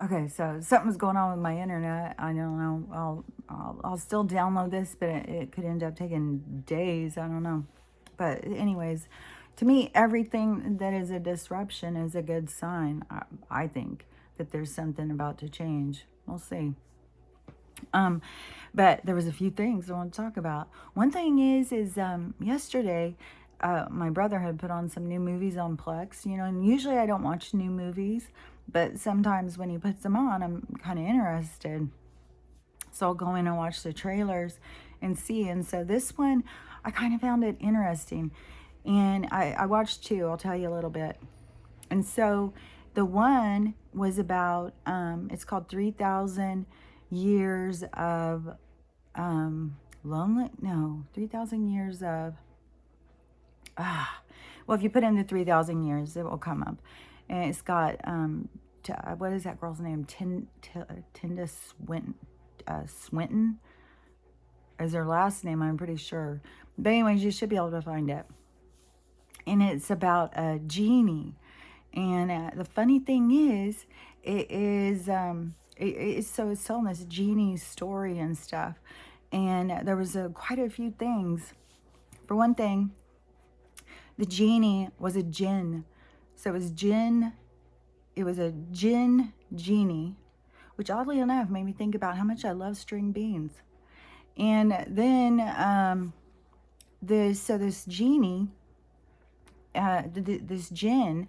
Okay, so something's going on with my internet. I don't know. I'll still download this, but it could end up taking days. I don't know. But anyways, to me, everything that is a disruption is a good sign. I think that there's something about to change. We'll see. Um, but there was a few things I want to talk about. One thing is yesterday, my brother had put on some new movies on Plex, and usually I don't watch new movies, but sometimes when he puts them on, I'm kind of interested. So I'll go in and watch the trailers and see. And so this one, I kind of found it interesting. And I watched two, I'll tell you a little bit. And so the one was about, it's called 3,000 Years of lonely. No, 3,000 Years of, well, if you put in the 3,000 years, it will come up. And it's got, what is that girl's name? Tilda Swinton is her last name, I'm pretty sure. But anyways, you should be able to find it. And it's about a genie. And the funny thing is, it's telling this genie story and stuff. And there was quite a few things. For one thing, the genie was a jinn. So it was a jinn genie, which oddly enough made me think about how much I love string beans. And then this genie, this jinn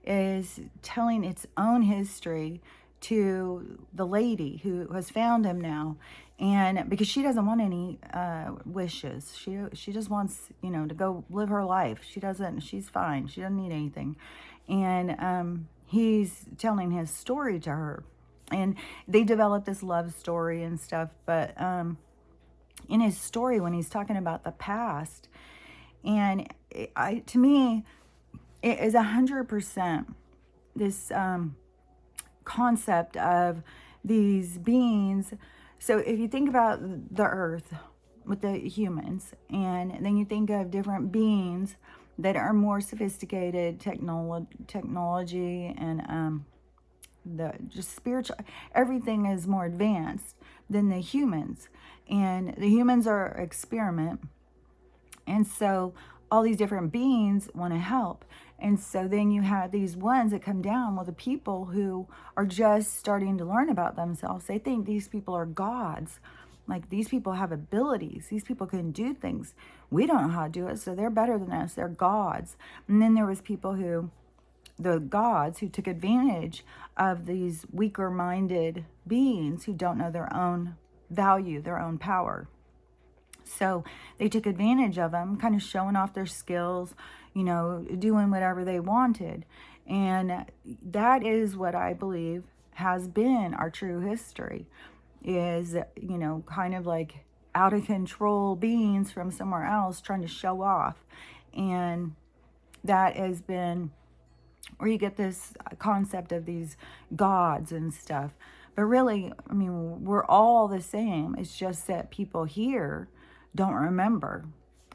is telling its own history to the lady who has found him now. And because she doesn't want any wishes, she just wants, to go live her life. She's fine, she doesn't need anything. And he's telling his story to her, and they develop this love story and stuff. But in his story, when he's talking about the past, and to me, it is 100% this concept of these beings. So if you think about the earth with the humans, and then you think of different beings that are more sophisticated technology, and the just spiritual, everything is more advanced than the humans. And the humans are an experiment. And so all these different beings want to help. And so then you have these ones that come down with the people who are just starting to learn about themselves. They think these people are gods. Like, these people have abilities. These people can do things. We don't know how to do it, so they're better than us. They're gods. And then there was people the gods who took advantage of these weaker-minded beings who don't know their own value, their own power. So they took advantage of them, kind of showing off their skills, doing whatever they wanted. And that is what I believe has been our true history, is, kind of like out of control beings from somewhere else trying to show off. And that has been where you get this concept of these gods and stuff. But really, I mean, we're all the same. It's just that people here don't remember.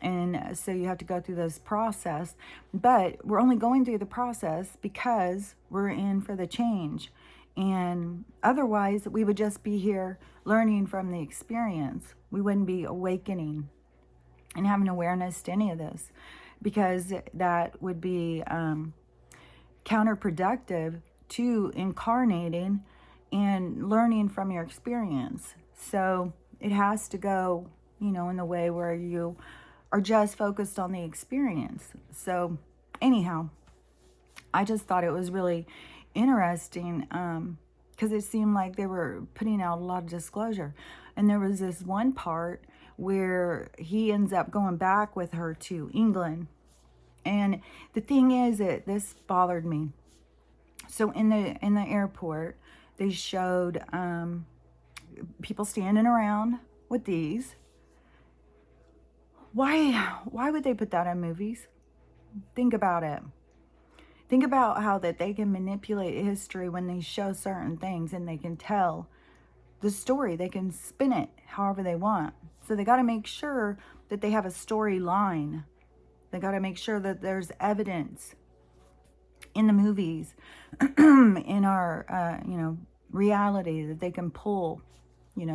And so you have to go through this process. But we're only going through the process because we're in for the change. And otherwise, we would just be here learning from the experience. We wouldn't be awakening and having awareness to any of this, because that would be counterproductive to incarnating and learning from your experience. So it has to go, in the way where you are just focused on the experience. So anyhow, I just thought it was really interesting, because it seemed like they were putting out a lot of disclosure. And there was this one part where he ends up going back with her to England. And the thing is that this bothered me. So in the airport, they showed people standing around with these. Why would they put that in movies? Think about it. Think about how that they can manipulate history when they show certain things, and they can tell the story. They can spin it however they want. So they got to make sure that they have a storyline. They got to make sure that there's evidence in the movies, in our, reality that they can pull,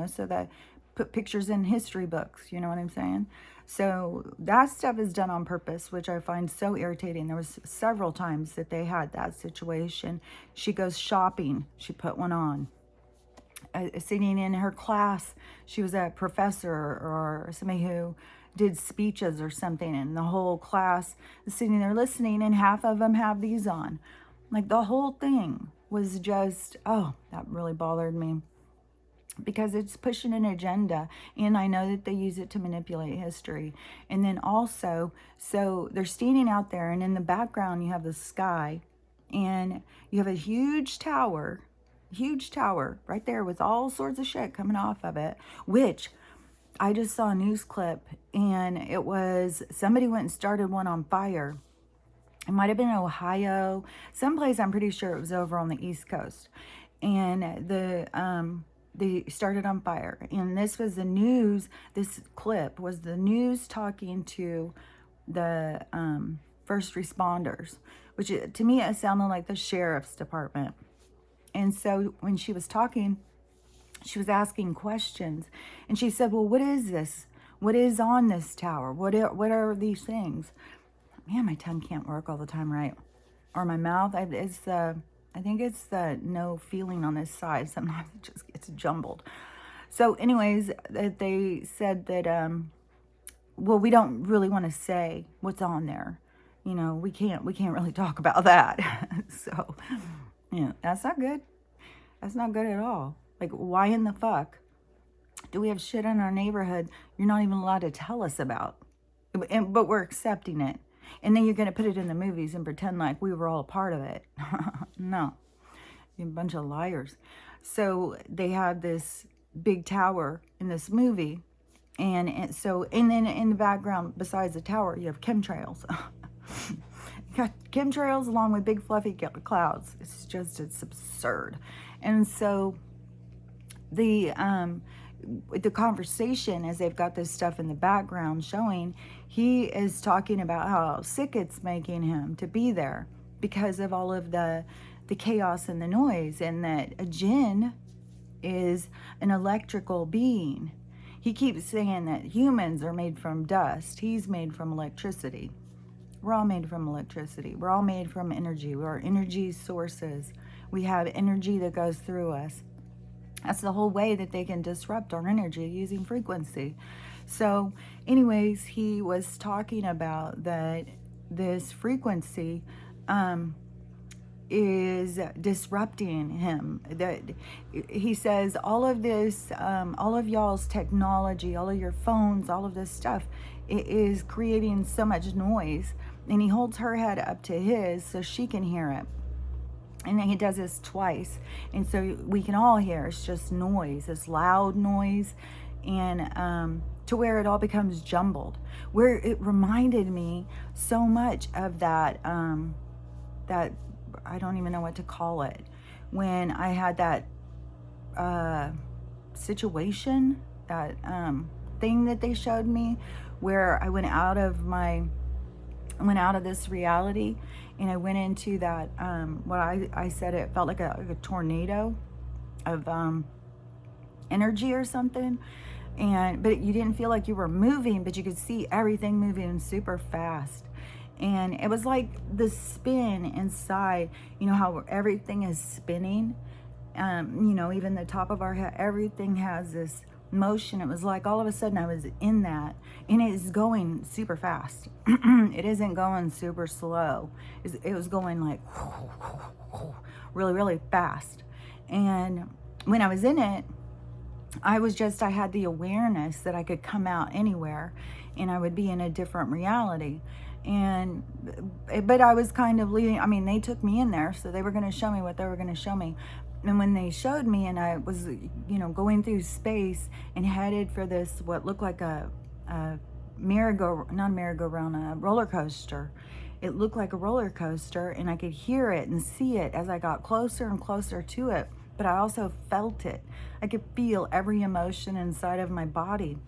so that put pictures in history books, you know what I'm saying? So that stuff is done on purpose, which I find so irritating. There was several times that they had that situation. She goes shopping. She put one on. Sitting in her class, she was a professor or somebody who did speeches or something, and the whole class is sitting there listening, and half of them have these on. Like, the whole thing was just, oh, that really bothered me, because it's pushing an agenda, and I know that they use it to manipulate history. And then also, so they're standing out there, and in the background you have the sky, and you have a huge tower right there with all sorts of shit coming off of it, which I just saw a news clip, and it was somebody went and started one on fire. It might have been Ohio, someplace. I'm pretty sure it was over on the East Coast, and they started on fire. And this was the news. This clip was the news talking to the first responders, which to me it sounded like the sheriff's department. And so when she was talking, she was asking questions, and she said, well, what is this? What is on this tower? What are these things? Man, my tongue can't work all the time, right? Or my mouth. I think it's the no feeling on this side. Sometimes it just gets jumbled. So anyways, they said that, well, we don't really want to say what's on there. We can't really talk about that. So, that's not good. That's not good at all. Like, why in the fuck do we have shit in our neighborhood you're not even allowed to tell us about? But we're accepting it. And then you're going to put it in the movies and pretend like we were all a part of it. No. You're a bunch of liars. So they had this big tower in this movie. And then in the background, besides the tower, you have chemtrails. You got chemtrails along with big fluffy clouds. It's absurd. And so the conversation, as they've got this stuff in the background showing, he is talking about how sick it's making him to be there because of all of the chaos and the noise, and that a jinn is an electrical being. He keeps saying that humans are made from dust. He's made from electricity. We're all made from electricity. We're all made from energy. We're energy sources. We have energy that goes through us. That's the whole way that they can disrupt our energy, using frequency. So anyways, he was talking about that this frequency is disrupting him. That he says all of this, all of y'all's technology, all of your phones, all of this stuff, it is creating so much noise. And he holds her head up to his so she can hear it. And then he does this twice. And so we can all hear. It's just noise. It's loud noise. And to where it all becomes jumbled. Where it reminded me so much of that, that I don't even know what to call it. When I had that situation, that thing that they showed me, where I went out of this reality, and I went into that, what I said, it felt like a tornado of energy or something. But you didn't feel like you were moving, but you could see everything moving super fast. And it was like the spin inside, how everything is spinning. Even the top of our head, everything has this motion. It was like all of a sudden I was in that, and it is going super fast. It isn't going super slow. It was going like really, really fast. And when I was in it, I had the awareness that I could come out anywhere and I would be in a different reality. But I was kind of leading, they took me in there, so they were going to show me what they were going to show me. And when they showed me, and I was, going through space and headed for this, what looked like a roller coaster. It looked like a roller coaster, and I could hear it and see it as I got closer and closer to it. But I also felt it. I could feel every emotion inside of my body.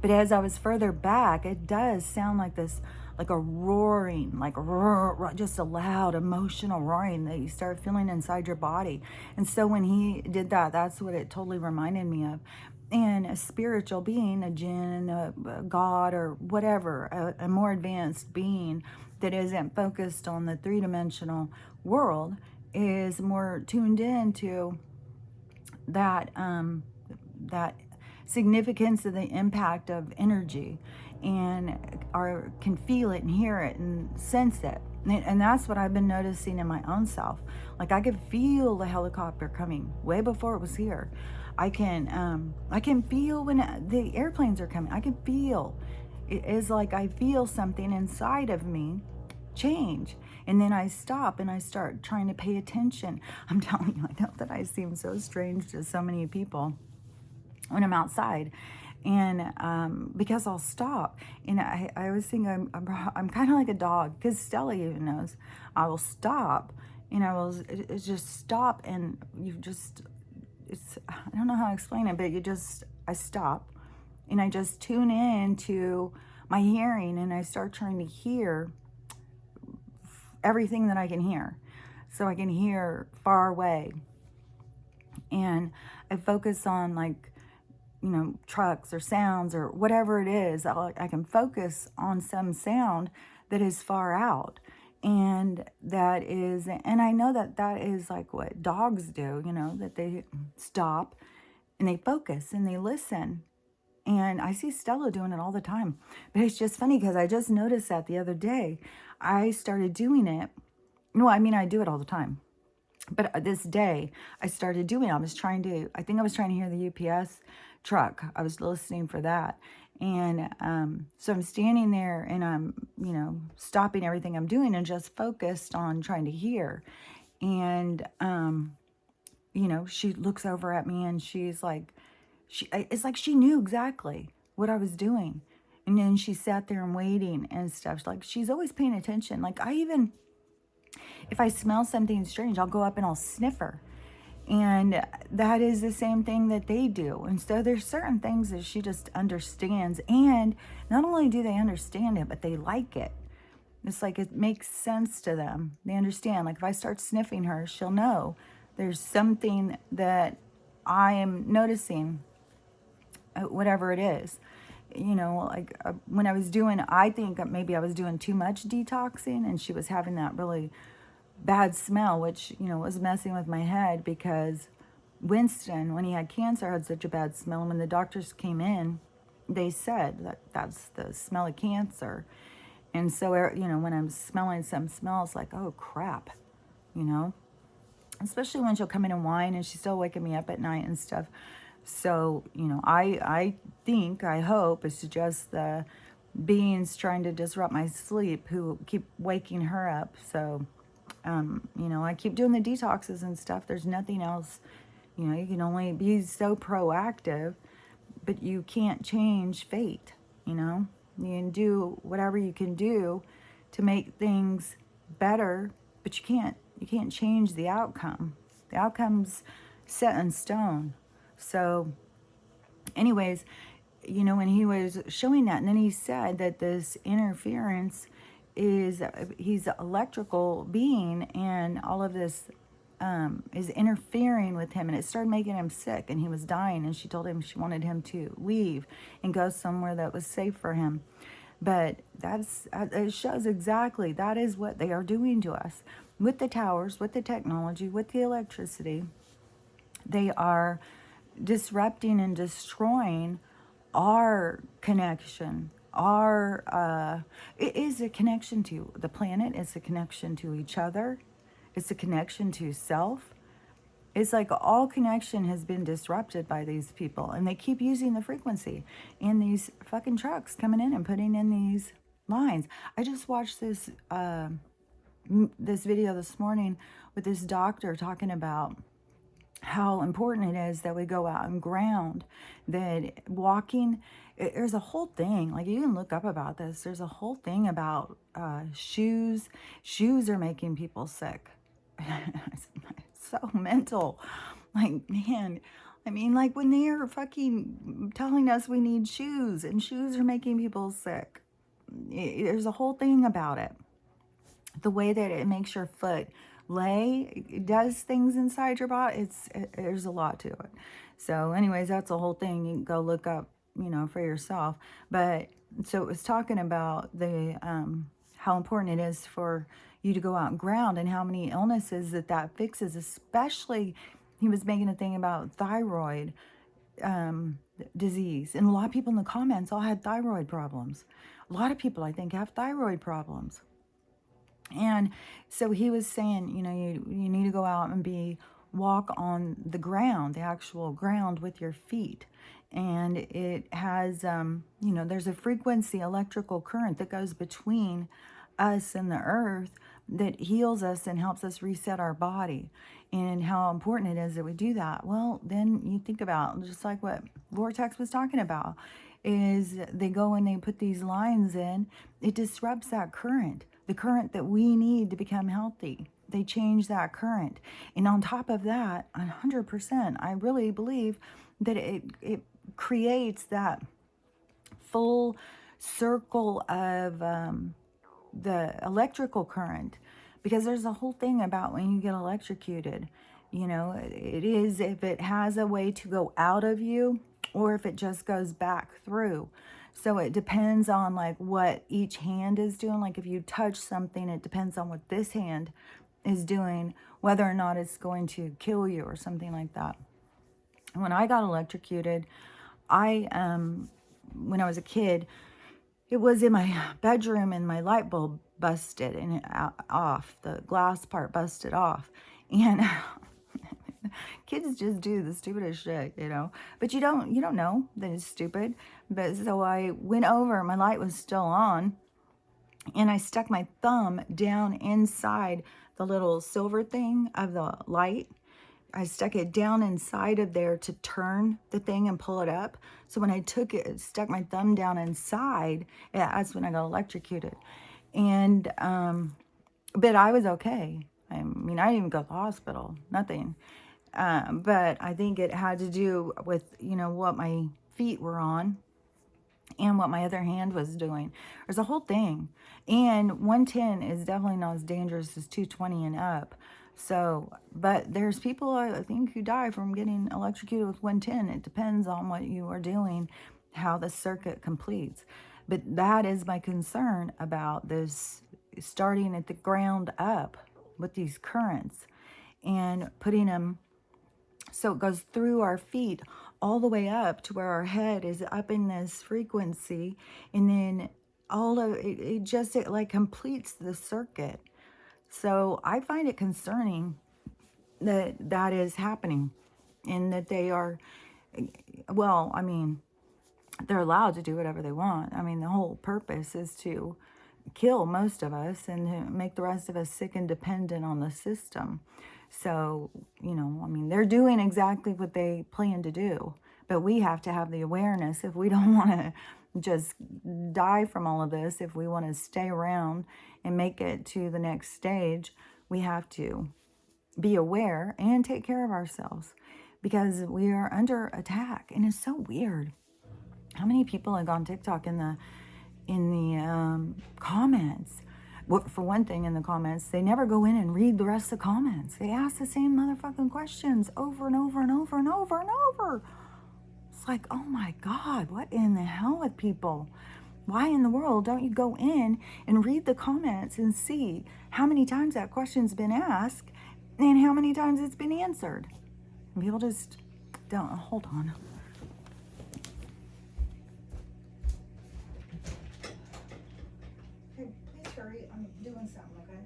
But as I was further back, it does sound like this like a roaring, like roar, just a loud emotional roaring that you start feeling inside your body. And so when he did that, that's what it totally reminded me of. And a spiritual being, a jinn, a god, or whatever, a more advanced being that isn't focused on the three-dimensional world, is more tuned in to that that significance of the impact of energy, and can feel it and hear it and sense it. And that's what I've been noticing in my own self. Like I could feel the helicopter coming way before it was here. I can feel when the airplanes are coming. I can feel it is like I feel something inside of me change. And then I stop and I start trying to pay attention. I'm telling you, I know that I seem so strange to so many people when I'm outside. And because I'll stop. And I always think I'm kind of like a dog, because Stella even knows. I will stop and it's just stop, and I don't know how to explain it, but I stop and I just tune in to my hearing, and I start trying to hear everything that I can hear. So I can hear far away. And I focus on, like, trucks or sounds or whatever it is. I can focus on some sound that is far out. And I know that is like what dogs do, that they stop and they focus and they listen. And I see Stella doing it all the time. But it's just funny because I just noticed that the other day. I started doing it. No, I mean, I do it all the time. But this day, I started doing it. I think I was trying to hear the UPS truck. I was listening for that. And so I'm standing there and I'm, stopping everything I'm doing and just focused on trying to hear. And, she looks over at me and she's like, it's like she knew exactly what I was doing. And then she sat there and waiting and stuff. Like, she's always paying attention. Like, if I smell something strange, I'll go up and I'll sniff her. And that is the same thing that they do. And so there's certain things that she just understands. And not only do they understand it, but they like it. It's like it makes sense to them. They understand. Like if I start sniffing her, she'll know there's something that I am noticing, whatever it is. When I think maybe I was doing too much detoxing, and she was having that really bad smell, which, was messing with my head, because Winston, when he had cancer, had such a bad smell. And when the doctors came in, they said that that's the smell of cancer. And so, when I'm smelling some smells, like, oh crap, especially when she'll come in and whine and she's still waking me up at night and stuff. So, I hope it's just the beings trying to disrupt my sleep who keep waking her up. So, I keep doing the detoxes and stuff. There's nothing else. You can only be so proactive, but you can't change fate. You can do whatever you can do to make things better, but you can't change the outcome. The outcome's set in stone. So anyways, when he was showing that, and then he said that this interference he's an electrical being, and all of this is interfering with him, and it started making him sick, and he was dying, and she told him she wanted him to leave and go somewhere that was safe for him. But it shows exactly that is what they are doing to us with the towers, with the technology, with the electricity. They are disrupting and destroying our connection. It is a connection to the planet. It's a connection to each other. It's a connection to self. It's like all connection has been disrupted by these people, and they keep using the frequency in these fucking trucks coming in and putting in these lines. I just watched this video this morning with this doctor talking about how important it is that we go out and ground, that walking, there's a whole thing, like you can look up about this, there's a whole thing about shoes are making people sick. It's so mental, like, man, I mean, like when they're fucking telling us we need shoes, and shoes are making people sick, there's a whole thing about it. The way that it makes your foot lay, it does things inside your body. There's a lot to it. So anyways, that's the whole thing. You can go look up, for yourself. But so it was talking about the how important it is for you to go out and ground, and how many illnesses that fixes. Especially, he was making a thing about thyroid disease, and a lot of people in the comments all had thyroid problems. A lot of people, I think, have thyroid problems. And so he was saying, you need to go out and walk on the ground, the actual ground, with your feet. And it has, there's a frequency, electrical current that goes between us and the earth that heals us and helps us reset our body. And how important it is that we do that. Well, then you think about, just like what Vortex was talking about, is they go and they put these lines in, it disrupts that current, the current that we need to become healthy. They change that current. And on top of that, 100%, I really believe that it creates that full circle of the electrical current. Because there's a whole thing about when you get electrocuted, it is if it has a way to go out of you or if it just goes back through. So it depends on like what each hand is doing. Like if you touch something, it depends on what this hand is doing, whether or not it's going to kill you or something like that. When I got electrocuted, when I was a kid, it was in my bedroom and my light bulb busted and off. The glass part busted off. And kids just do the stupidest shit, But you don't know that it's stupid. But so I went over, my light was still on, and I stuck my thumb down inside the little silver thing of the light. I stuck it down inside of there to turn the thing and pull it up. So when I stuck my thumb down inside, that's when I got electrocuted. And, but I was okay. I mean, I didn't even go to the hospital, nothing. But I think it had to do with, what my feet were on and what my other hand was doing. There's a whole thing. And 110 is definitely not as dangerous as 220 and up. So, but there's people, I think, who die from getting electrocuted with 110. It depends on what you are doing, how the circuit completes. But that is my concern about this, starting at the ground up with these currents and putting them so it goes through our feet all the way up to where our head is up in this frequency, and then all of it like completes the circuit. So I find it concerning that is happening, and that they are, well, I mean, they're allowed to do whatever they want. I mean, the whole purpose is to kill most of us and to make the rest of us sick and dependent on the system. So, I mean, they're doing exactly what they plan to do, but we have to have the awareness if we don't want to just die from all of this. If we want to stay around and make it to the next stage, we have to be aware and take care of ourselves, because we are under attack. And it's so weird how many people have gone TikTok in the comments. Well, for one thing, in the comments, they never go in and read the rest of the comments. They ask the same motherfucking questions over and over and over and over and over. It's like, oh my God, what in the hell with people? Why in the world don't you go in and read the comments and see how many times that question's been asked and how many times it's been answered? And people just don't. Hold on. Hey, please hurry. I'm doing something, okay?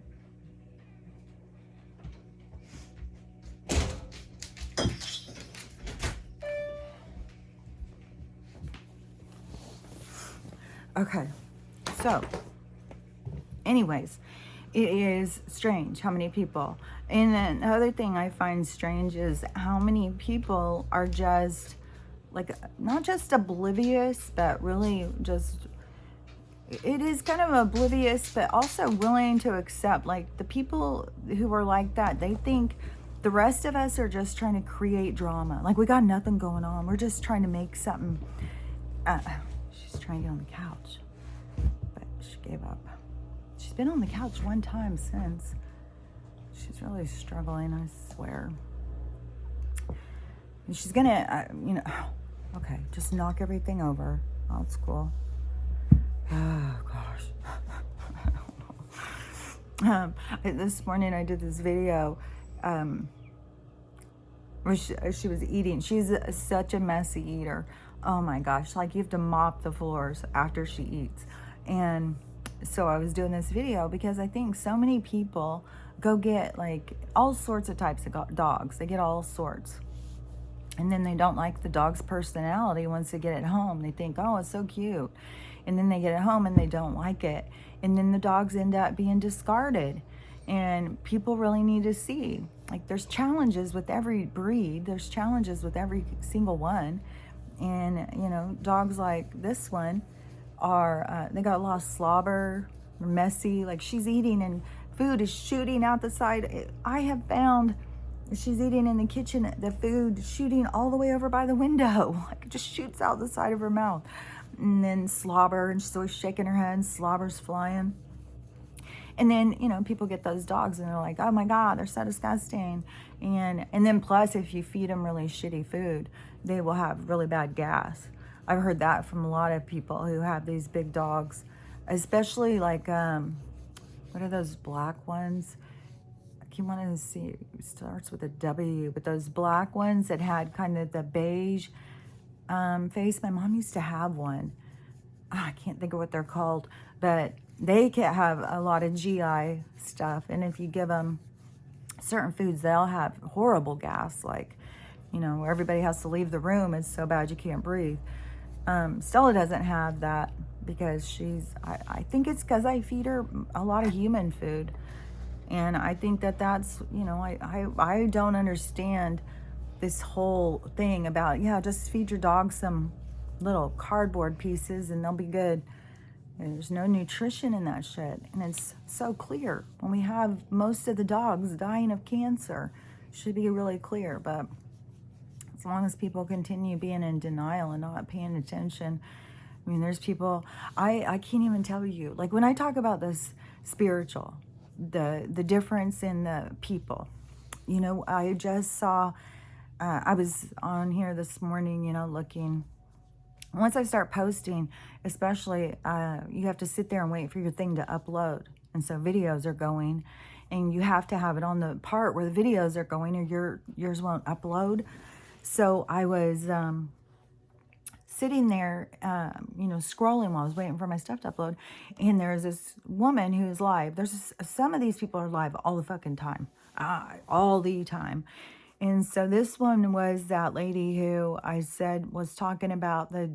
Okay, so anyways, it is strange how many people, and then the other thing I find strange is how many people are just like, not just oblivious, but really just, it is kind of oblivious, but also willing to accept, like the people who are like that, they think the rest of us are just trying to create drama. Like, we got nothing going on. We're just trying to make something. She's trying to get on the couch, but She gave up. She's been on the couch one time since. She's really struggling, I swear. And she's gonna, okay, just knock everything over. Oh, it's cool. Oh, gosh. This morning I did this video where she was eating. She's such a messy eater. Oh my gosh, like you have to mop the floors after she eats. And so I was doing this video because I think so many people go get like all sorts of types of dogs. They get all sorts. And then they don't like the dog's personality once they get it home. They think, oh, it's so cute. And then they get it home and they don't like it. And then the dogs end up being discarded. And people really need to see, like, there's challenges with every breed. There's challenges with every single one. And, dogs like this one are, they got a lot of slobber, messy. Like, she's eating and food is shooting out the side. I have found she's eating in the kitchen, the food shooting all the way over by the window. Like, it just shoots out the side of her mouth. And then slobber, and she's always shaking her head, and slobber's flying. And then, people get those dogs and they're like, oh my God, they're so disgusting. And then plus, if you feed them really shitty food, they will have really bad gas. I've heard that from a lot of people who have these big dogs, especially like, what are those black ones? I keep wanting to see, it starts with a W, but those black ones that had kind of the beige face. My mom used to have one. I can't think of what they're called, but they can have a lot of GI stuff. And if you give them certain foods, they'll have horrible gas, like, where everybody has to leave the room. It's so bad you can't breathe. Stella doesn't have that because I think it's because I feed her a lot of human food. And I think that's, I don't understand this whole thing about, just feed your dog some little cardboard pieces and they'll be good. There's no nutrition in that shit. And it's so clear when we have most of the dogs dying of cancer. It should be really clear. But as long as people continue being in denial and not paying attention, I mean, there's people, I can't even tell you, like when I talk about this spiritual, the difference in the people, I just saw, I was on here this morning, looking. Once I start posting, especially, you have to sit there and wait for your thing to upload. And so videos are going, and you have to have it on the part where the videos are going or yours won't upload. So I was sitting there, scrolling while I was waiting for my stuff to upload. And there's this woman who's live. Some of these people are live all the fucking time, all the time. And so this one was that lady who I said was talking about the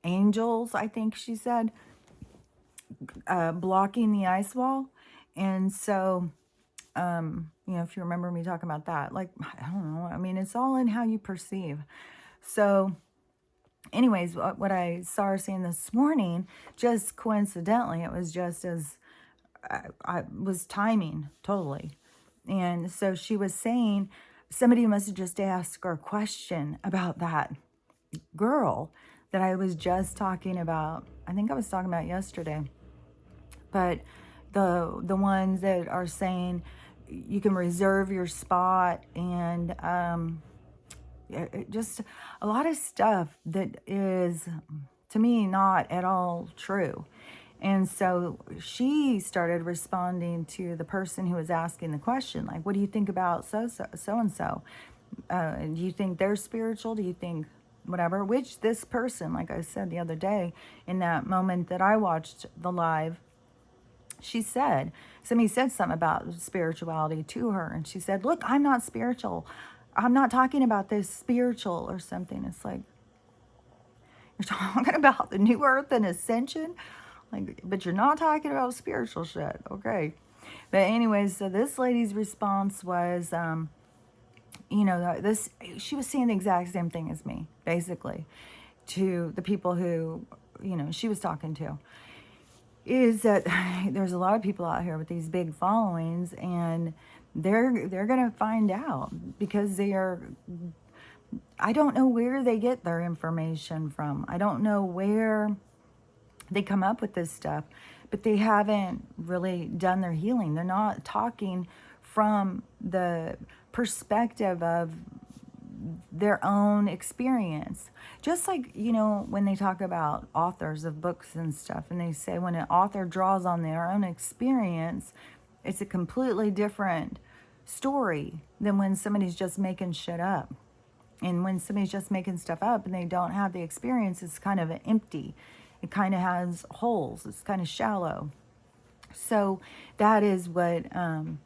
angels, I think she said, blocking the ice wall. And so, if you remember me talking about that, like, I don't know. I mean, it's all in how you perceive. So anyways, what I saw her saying this morning, just coincidentally, it was just as I was timing totally. And so she was saying, somebody must have just asked her a question about that girl that I was just talking about. I think I was talking about yesterday. But the ones that are saying you can reserve your spot and just a lot of stuff that is, to me, not at all true. And so she started responding to the person who was asking the question, like, what do you think about so-and-so? Do you think they're spiritual? Do you think whatever? Which this person, like I said the other day, in that moment that I watched the live, somebody said something about spirituality to her. And she said, look, I'm not spiritual. I'm not talking about this spiritual or something. It's like, you're talking about the new earth and ascension? Like, but you're not talking about spiritual shit, okay? But anyways, so this lady's response was, she was saying the exact same thing as me, basically, to the people who, she was talking to, is that there's a lot of people out here with these big followings, and they're gonna find out because I don't know where they get their information from. I don't know where They come up with this stuff, but they haven't really done their healing. They're not talking from the perspective of their own experience. Just like, when they talk about authors of books and stuff, and they say when an author draws on their own experience, it's a completely different story than when somebody's just making shit up. And when somebody's just making stuff up and they don't have the experience, it's kind of empty. It kind of has holes. It's kind of shallow. So that is what, some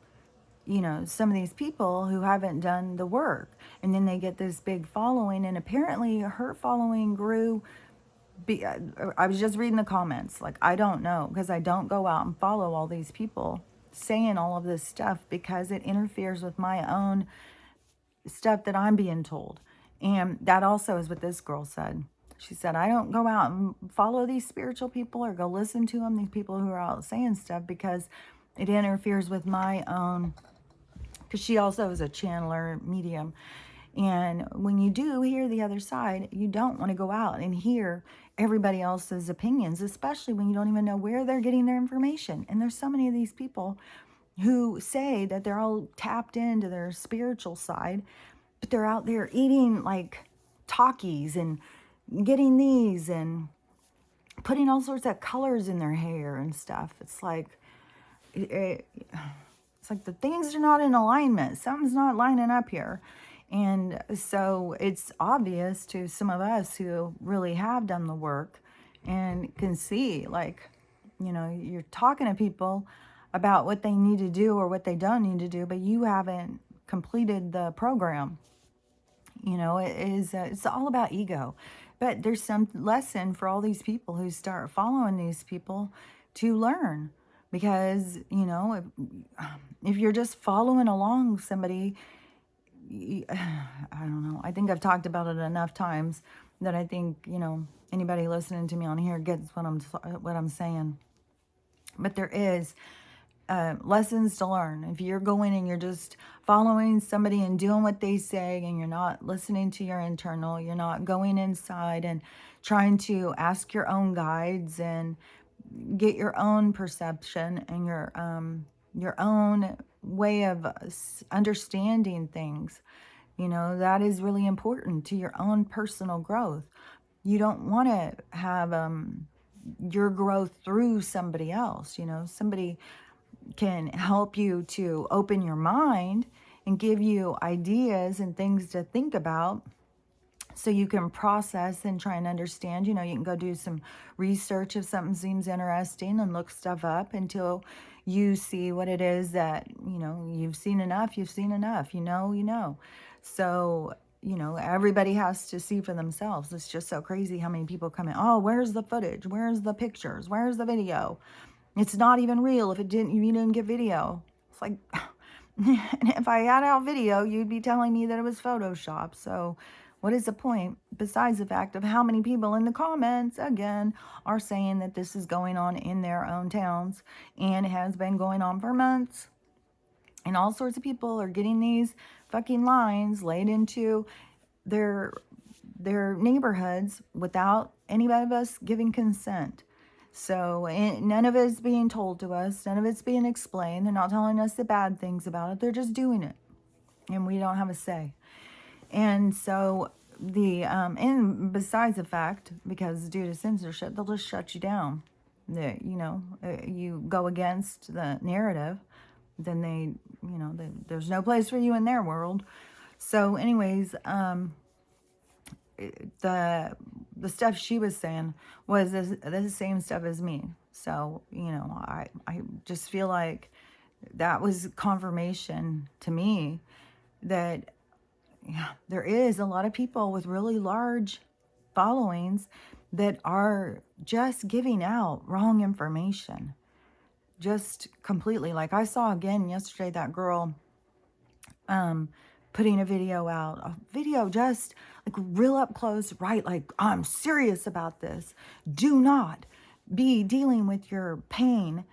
of these people who haven't done the work. And then they get this big following. And apparently her following grew. I was just reading the comments. Like, I don't know, because I don't go out and follow all these people saying all of this stuff, because it interferes with my own stuff that I'm being told. And that also is what this girl said. She said, I don't go out and follow these spiritual people or go listen to them, these people who are out saying stuff, because it interferes with my own, because she also is a channeler medium. And when you do hear the other side, you don't want to go out and hear everybody else's opinions, especially when you don't even know where they're getting their information. And there's so many of these people who say that they're all tapped into their spiritual side, but they're out there eating like Takis and getting these and putting all sorts of colors in their hair and stuff. It's like, it's like the things are not in alignment. Something's not lining up here. And so it's obvious to some of us who really have done the work and can see, like, you're talking to people about what they need to do or what they don't need to do, but you haven't completed the program. It's all about ego. But there's some lesson for all these people who start following these people to learn. Because, if you're just following along somebody, I don't know. I think I've talked about it enough times that I think, anybody listening to me on here gets what I'm saying. But there is lessons to learn. If you're going and you're just following somebody and doing what they say, and you're not listening to your internal, you're not going inside and trying to ask your own guides and get your own perception and your own way of understanding things, that is really important to your own personal growth. You don't want to have your growth through somebody else. Somebody can help you to open your mind and give you ideas and things to think about, so you can process and try and understand. You can go do some research if something seems interesting and look stuff up until you see what it is that, you've seen enough, So, everybody has to see for themselves. It's just so crazy how many people come in. Oh, where's the footage? Where's the pictures? Where's the video? It's not even real if you didn't get video. It's like, and if I had out video, you'd be telling me that it was Photoshop. So what is the point, besides the fact of how many people in the comments, again, are saying that this is going on in their own towns and has been going on for months? And all sorts of people are getting these fucking lines laid into their neighborhoods without any of us giving consent. So none of it's being told to us. None of it's being explained. They're not telling us the bad things about it. They're just doing it. And we don't have a say. And so and besides the fact, because due to censorship, they'll just shut you down. You go against the narrative, then there's no place for you in their world. So anyways, the stuff she was saying was the same stuff as me. So, I just feel like that was confirmation to me that there is a lot of people with really large followings that are just giving out wrong information. Just completely. Like I saw again yesterday, that girl putting a video just like real up close, right? Like, I'm serious about this. Do not be dealing with your pain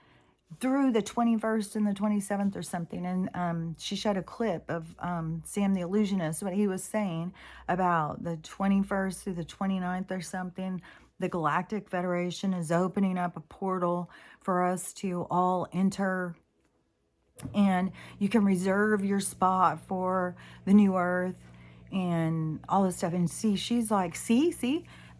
through the 21st and the 27th or something. And she showed a clip of Sam the Illusionist, what he was saying about the 21st through the 29th or something. The Galactic Federation is opening up a portal for us to all enter, and you can reserve your spot for the new earth and all this stuff. And see, she's like, see,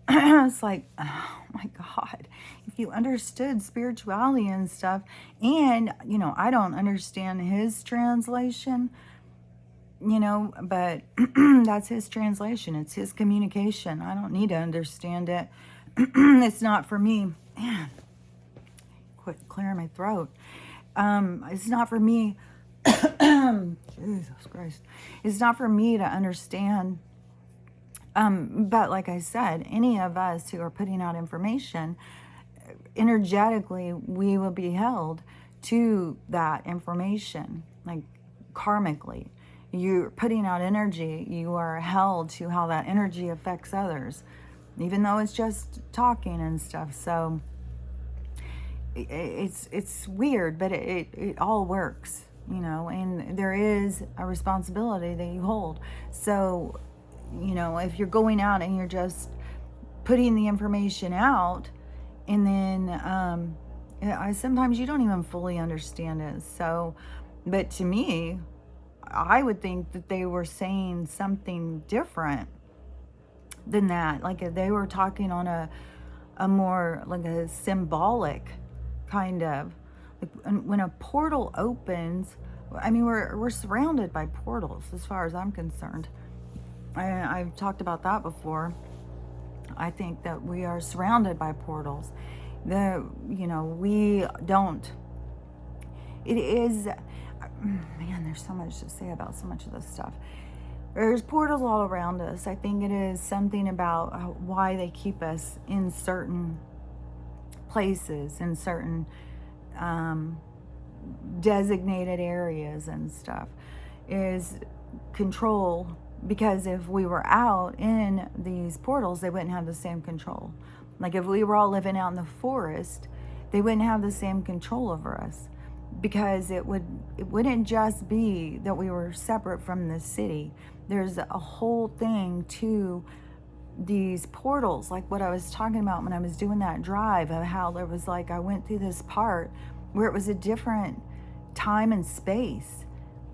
it's like, oh my God, if you understood spirituality and stuff. And I don't understand his translation, but that's his translation, it's his communication. I don't need to understand it. It's not for me. Man, quit clearing my throat. It's not for me. Jesus Christ. It's not for me to understand. But like I said, any of us who are putting out information, energetically, we will be held to that information, like karmically. You're putting out energy, you are held to how that energy affects others, even though it's just talking and stuff. So it's weird, but it all works, and there is a responsibility that you hold. So, if you're going out and you're just putting the information out, and then sometimes you don't even fully understand it. So, but to me, I would think that they were saying something different than that. Like they were talking on a more like a symbolic kind of, like when a portal opens. I mean, we're surrounded by portals as far as I'm concerned. I've talked about that before. I think that we are surrounded by portals. We don't. It is, man, there's so much to say about so much of this stuff. There's portals all around us. I think it is something about why they keep us in certain places, in certain designated areas and stuff, is control. Because if we were out in these portals, they wouldn't have the same control. Like if we were all living out in the forest, they wouldn't have the same control over us, because it wouldn't just be that we were separate from the city. There's a whole thing to these portals, like what I was talking about when I was doing that drive, of how there was, like, I went through this part where it was a different time and space.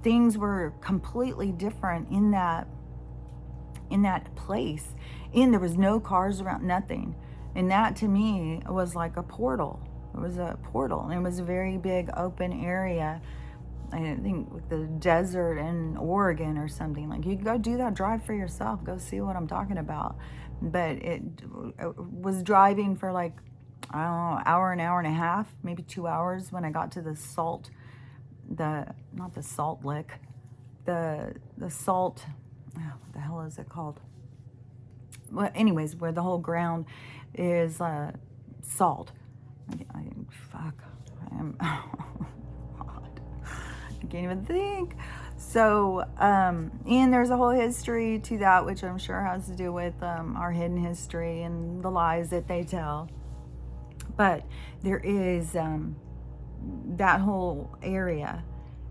Things were completely different in that place, and there was no cars around, nothing. And that to me was like a portal. It was a portal, and it was a very big open area. I think the desert in Oregon or something. Like, you can go do that drive for yourself, go see what I'm talking about. But it was driving for like, I don't know, an hour and a half, maybe 2 hours, when I got to the salt, not the salt lick, the salt, what the hell is it called? Well, anyways, where the whole ground is salt. I can't even think. So, and there's a whole history to that, which I'm sure has to do with our hidden history and the lies that they tell. But there is that whole area.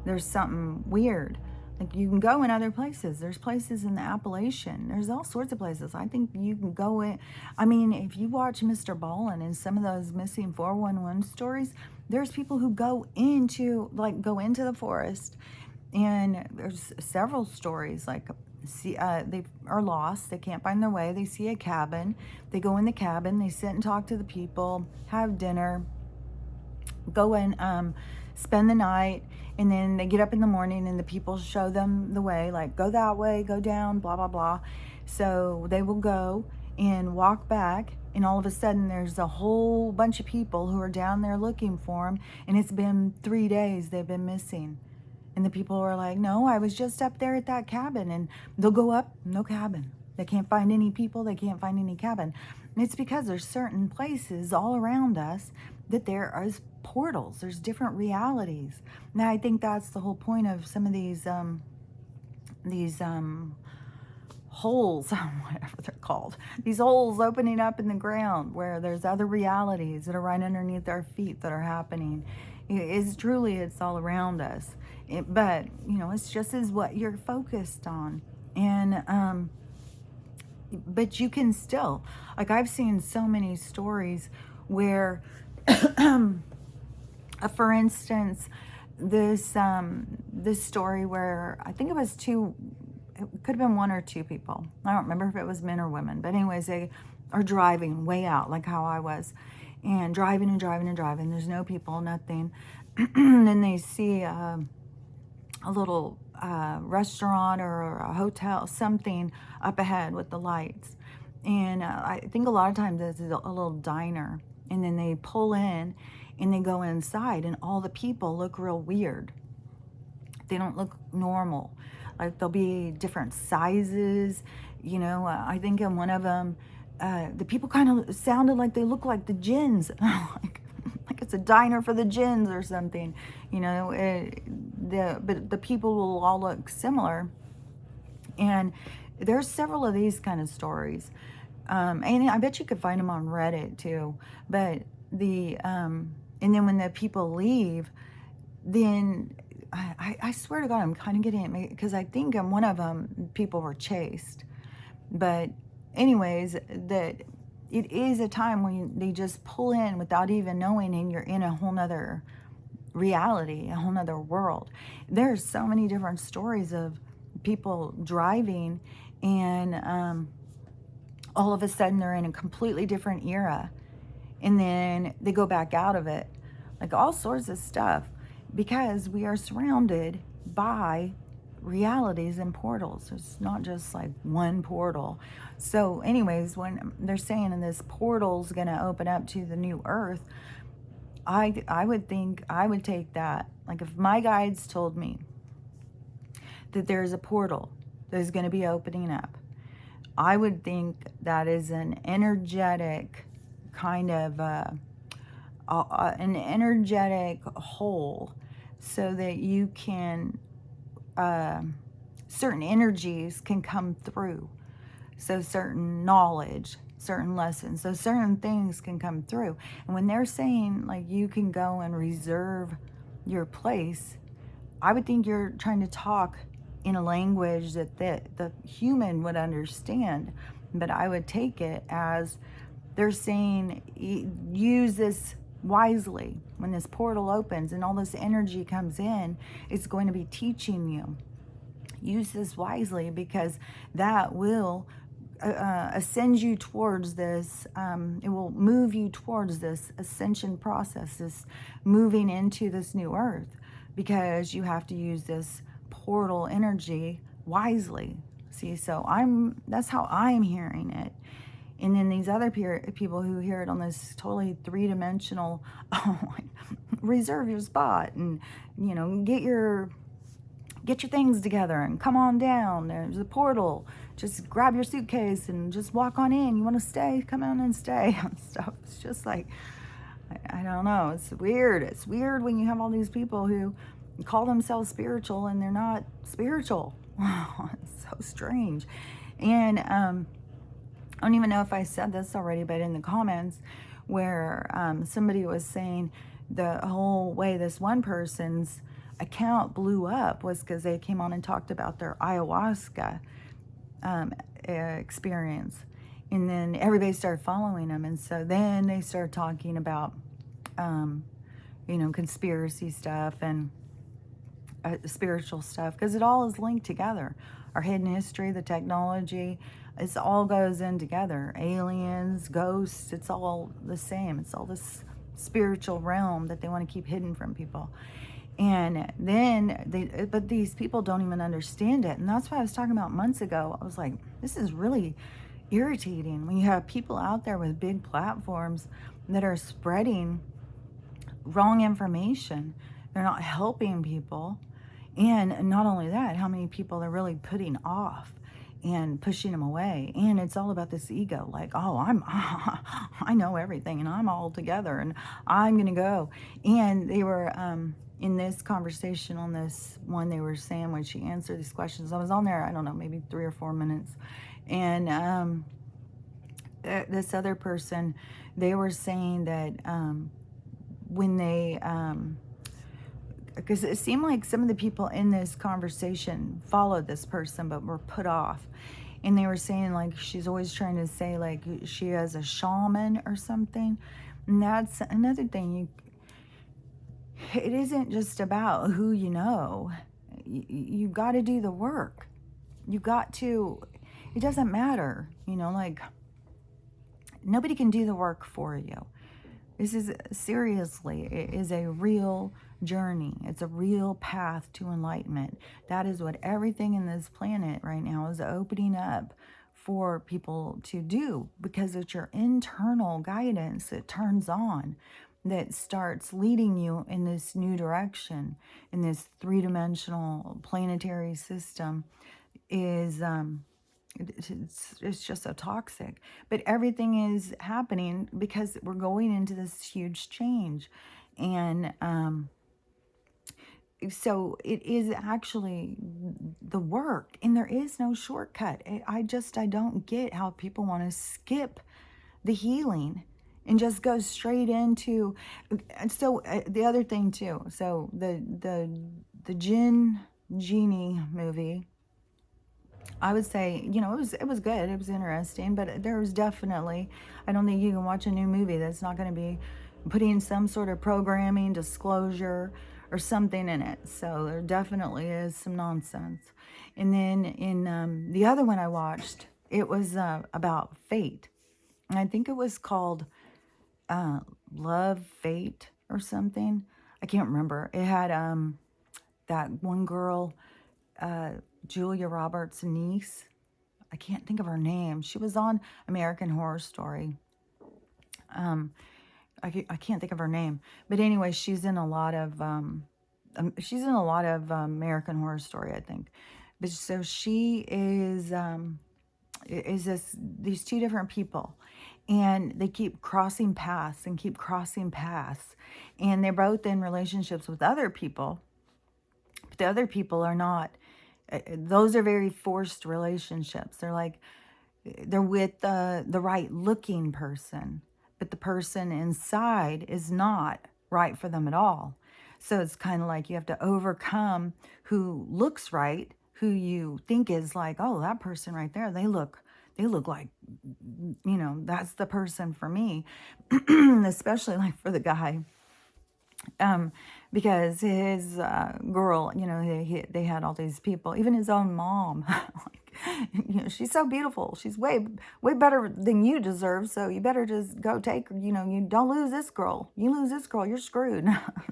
There's something weird. Like, you can go in other places. There's places in the Appalachian. There's all sorts of places. I think you can go in. I mean, if you watch Mr. Ballin and some of those missing 411 stories, there's people who go into the forest, and there's several stories, like, they are lost. They can't find their way. They see a cabin. They go in the cabin. They sit and talk to the people, have dinner, go in, spend the night, and then they get up in the morning and the people show them the way, like, go that way, go down, blah, blah, blah. So they will go and walk back, and all of a sudden there's a whole bunch of people who are down there looking for them, and it's been 3 days they've been missing. And the people are like, no, I was just up there at that cabin. And they'll go up, no cabin. They can't find any people, they can't find any cabin. And it's because there's certain places all around us that there are portals. There's different realities. Now, I think that's the whole point of some of these holes, whatever they're called, these holes opening up in the ground, where there's other realities that are right underneath our feet that are happening. It's all around us. But it's just as what you're focused on. And but you can still, like, I've seen so many stories where for instance, this story where I think it was two, it could have been one or two people. I don't remember if it was men or women, but anyways, they are driving way out, like how I was, and driving and driving and driving. There's no people, nothing. And then they see a little restaurant or a hotel, something up ahead with the lights. And I think a lot of times it's a little diner. And then they pull in and they go inside, and all the people look real weird. They don't look normal. Like, they'll be different sizes. You know, I think in one of them, the people kind of sounded like they look like the jinns. like it's a diner for the jinns or something. You know, but the people will all look similar. And there's several of these kind of stories. And I bet you could find them on Reddit too. But and then when the people leave, then I swear to God, I'm kind of getting it, because I think in one of them, people were chased. But anyways, that it is a time when they just pull in without even knowing, and you're in a whole nother reality, a whole nother world. There's so many different stories of people driving, and all of a sudden they're in a completely different era, and then they go back out of it, like all sorts of stuff, because we are surrounded by realities and portals. It's not just like one portal. So anyways, when they're saying in this portal's going to open up to the new earth, I would think I would take that. Like, if my guides told me that there's a portal that is going to be opening up, I would think that is an energetic kind of an energetic hole, so that you can certain energies can come through. So certain knowledge, certain lessons, so certain things can come through. And when they're saying like you can go and reserve your place, I would think you're trying to talk in a language that the human would understand. But I would take it as they're saying, use this wisely. When this portal opens and all this energy comes in, it's going to be teaching you. Use this wisely, because that will ascend you towards this. It will move you towards this ascension process, this moving into this new earth, because you have to use this portal energy wisely. See, so that's how I'm hearing it. And then these other people who hear it on this totally three-dimensional, reserve your spot, and get your things together and come on down. There's a portal. Just grab your suitcase and just walk on in. You want to stay? Come on and stay and stuff. It's just like, I don't know. It's weird. It's weird when you have all these people who call themselves spiritual and they're not spiritual. It's so strange. And I don't even know if I said this already, but in the comments where somebody was saying the whole way this one person's account blew up was because they came on and talked about their ayahuasca experience, and then everybody started following them, and so then they started talking about conspiracy stuff and spiritual stuff, because it all is linked together. Our hidden history, the technology, it all goes in together. Aliens, ghosts, it's all the same. It's all this spiritual realm that they want to keep hidden from people. And then but these people don't even understand it. And that's what I was talking about months ago. I was like, this is really irritating when you have people out there with big platforms that are spreading wrong information. They're not helping people. And not only that, how many people are really putting off and pushing them away. And it's all about this ego, like, oh, I know everything and I'm all together and I'm going to go. And they were in this conversation on this one, they were saying when she answered these questions, I was on there, I don't know, maybe 3 or 4 minutes. And this other person, they were saying that when they, because it seemed like some of the people in this conversation followed this person but were put off. And they were saying like she's always trying to say like she has a shaman or something. And that's another thing. It isn't just about who you know. You got to do the work. You got to, it doesn't matter, like nobody can do the work for you. This is seriously, it is a real journey. It's a real path to enlightenment. That is what everything in this planet right now is opening up for people to do, because it's your internal guidance that turns on, that starts leading you in this new direction, in this three-dimensional planetary system. Is it's just so toxic. But everything is happening because we're going into this huge change. And so it is actually the work, and there is no shortcut. I don't get how people want to skip the healing and just go straight into. So the other thing too, so the Genie movie, I would say, it was good. It was interesting, but there was definitely, I don't think you can watch a new movie that's not going to be putting some sort of programming, disclosure, or something in it. So there definitely is some nonsense. And then in the other one I watched, it was about fate. And I think it was called Love, Fate, or something. I can't remember. It had that one girl, Julia Roberts' niece. I can't think of her name. She was on American Horror Story. I can't think of her name, but anyway, she's in a lot of American Horror Story, I think. But so she is these two different people, and they keep crossing paths and keep crossing paths, and they're both in relationships with other people, but the other people are not. Those are very forced relationships. They're with the right looking person, but the person inside is not right for them at all. So it's kind of like you have to overcome who looks right, who you think is like, oh, that person right there, they look like, that's the person for me. Especially like for the guy. Because his girl, they had all these people, even his own mom. Like, she's so beautiful. She's way better than you deserve. So you better just go take her. You don't lose this girl. You lose this girl, you're screwed.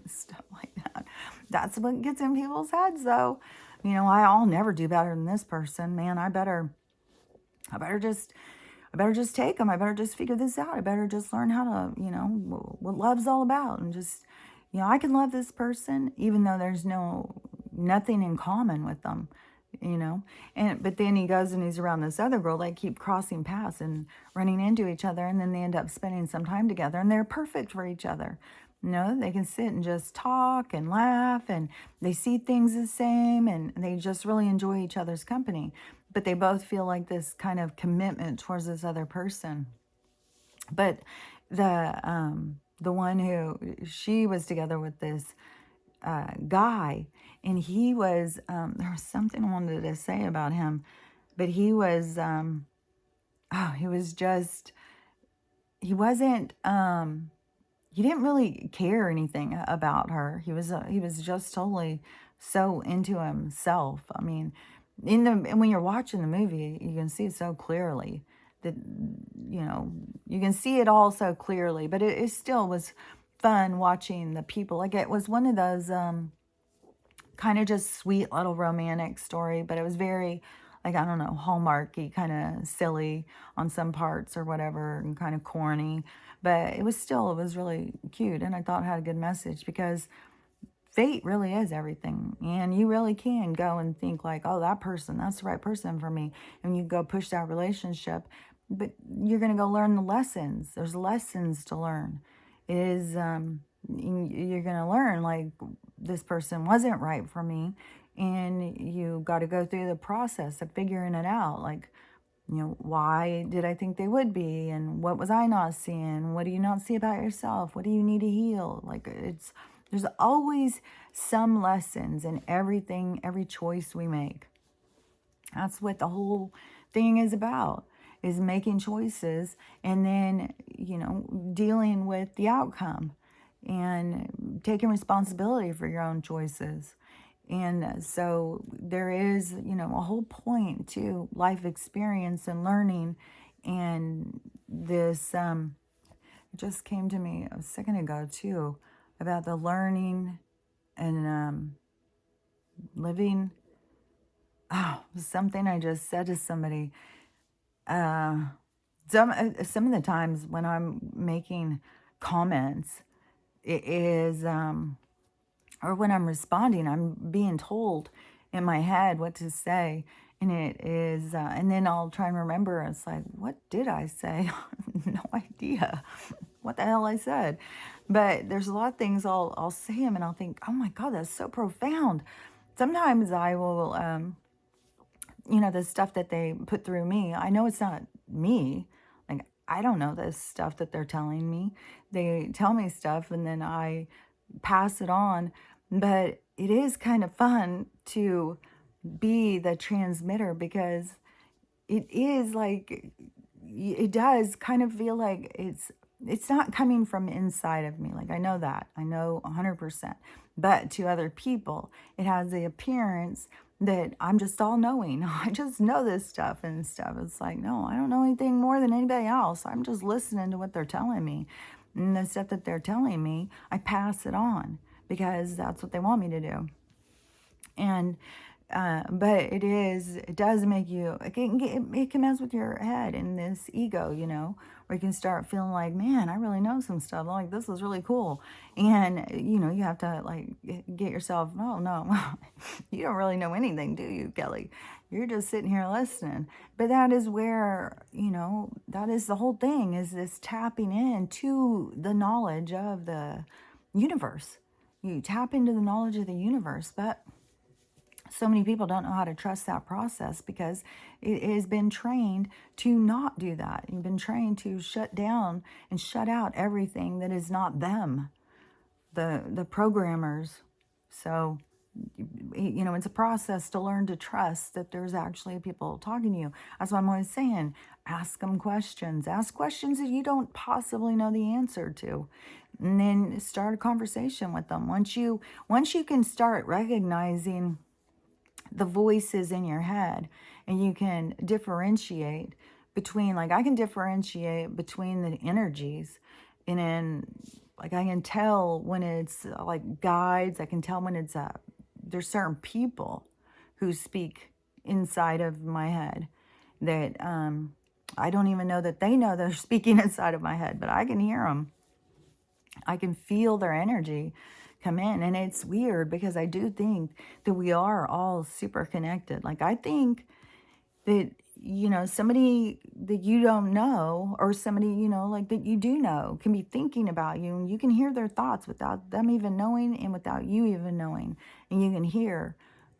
Stuff like that. That's what gets in people's heads, though. I'll never do better than this person, man. I better just take them. I better just figure this out. I better just learn how to, what love's all about, and just, I can love this person even though there's nothing in common with them, but then he goes and he's around this other girl. They keep crossing paths and running into each other, and then they end up spending some time together, and they're perfect for each other. They can sit and just talk and laugh, and they see things the same, and they just really enjoy each other's company. But they both feel like this kind of commitment towards this other person. But the one who she was together with, this guy, and he was, there was something I wanted to say about him, but he was, he was just, he wasn't, he didn't really care anything about her. He was just totally so into himself. I mean, when you're watching the movie, you can see it so clearly that, you can see it all so clearly, but it still was fun watching the people. Like, it was one of those kind of just sweet little romantic story, but it was very, like, I don't know, Hallmarky, kind of silly on some parts or whatever, and kind of corny, but it was really cute, and I thought it had a good message, because fate really is everything, and you really can go and think like, oh, that's the right person for me, and you go push that relationship, but you're going to go learn the lessons. There's lessons to learn. It is, you're going to learn, like, this person wasn't right for me, and you got to go through the process of figuring it out, like, why did I think they would be, and what was I not seeing? What do you not see about yourself? What do you need to heal? Like, there's always some lessons in everything, every choice we make. That's what the whole thing is about, is making choices and then, dealing with the outcome and taking responsibility for your own choices. And so there is, a whole point to life experience and learning. And this just came to me a second ago too, about the learning and living. Oh, something I just said to somebody. Uh, some of the times when I'm making comments, it is or when I'm responding, I'm being told in my head what to say, and it is, and then I'll try and remember. It's like, what did I say? No idea what the hell I said. But there's a lot of things I'll say them, and I'll think, oh my God, that's so profound. Sometimes I will, the stuff that they put through me, I know it's not me. Like, I don't know this stuff that they're telling me. They tell me stuff and then I pass it on. But it is kind of fun to be the transmitter, because it is like, it does kind of feel like it's not coming from inside of me. Like, I know that. I know 100%. But to other people, it has the appearance that I'm just all knowing. I just know this stuff and stuff. It's like, no, I don't know anything more than anybody else. I'm just listening to what they're telling me. And the stuff that they're telling me, I pass it on because that's what they want me to do. And but it does make you, it can mess with your head and this ego, where you can start feeling like, man, I really know some stuff. Like, this is really cool. And, you have to like get yourself, oh no, you don't really know anything, do you, Kelly? You're just sitting here listening. But that is where, that is the whole thing, is this tapping into the knowledge of the universe. You tap into the knowledge of the universe, but so many people don't know how to trust that process because it has been trained to not do that. You've been trained to shut down and shut out everything that is not them, the programmers. So, it's a process to learn to trust that there's actually people talking to you. That's why I'm always saying, ask them questions. Ask questions that you don't possibly know the answer to. And then start a conversation with them. Once you can start recognizing the voices in your head, and you can differentiate between, like, I can differentiate between the energies, and then, like, I can tell when it's like guides. I can tell when it's there's certain people who speak inside of my head that I don't even know that they know they're speaking inside of my head, but I can hear them. I can feel their energy come in. And it's weird because I do think that we are all super connected. Like, I think that, somebody that you don't know, or somebody, like, that you do know, can be thinking about you, and you can hear their thoughts without them even knowing and without you even knowing. And you can hear